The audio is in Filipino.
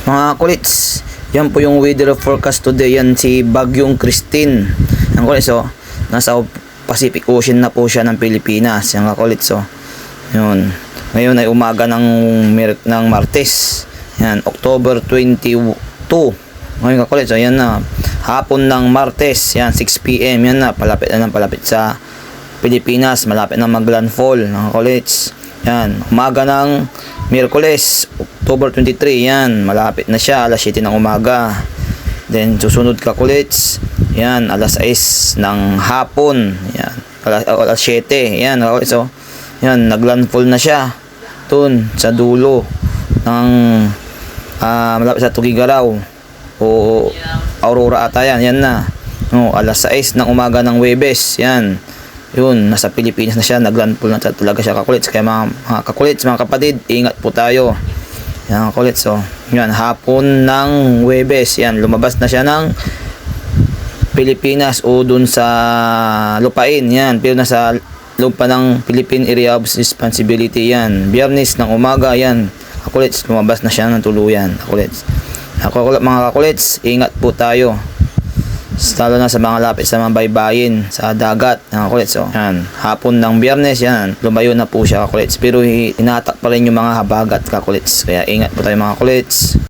Mga kulits, yan po yung weather forecast today. Yan si Bagyong Christine. Ang kulits, nasa Pacific Ocean na po siya ng Pilipinas. Yan mga kulits, yun. Ngayon ay umaga ng Martes. Yan, October 22. Ngayon mga kulits, yan na. Hapon ng Martes, yan, 6 PM. Yan na, palapit sa Pilipinas. Malapit na mag-landfall, mga kulits. Yan, umaga ng Miyerkules, October 23, yan, malapit na siya, alas 7 ng umaga. Then, susunod ka kulits, yan, alas 6 ng hapon, yan, alas 7, yan, so, yan, naglandfall na siya, dun, sa dulo, ng, malapit sa Tugigaraw, o Aurora ata yan, yan na, alas 6 ng umaga ng Huwebes, yan, yun, nasa Pilipinas na siya, naglandfall na talaga siya kakulits. Kaya mga kakulits, mga kapatid, ingat po tayo. Yan kakulits, yan, hapon ng Huwebes, yan, lumabas na siya ng Pilipinas o dun sa lupain, yan, pero nasa lupa ng Philippine Area of Responsibility, yan, Biyernes ng umaga, yan, kakulits, lumabas na siya ng tuluyan, kakulits. Mga kakulits, ingat po tayo. Lalo na sa mga lapit sa mga baybayin sa dagat, mga kulits. Yan, hapon ng Biyernes, yan, lumayo na po siya, kakulits. Pero inatak pa rin yung mga habagat, kakulits. Kaya ingat po tayo, mga kulits.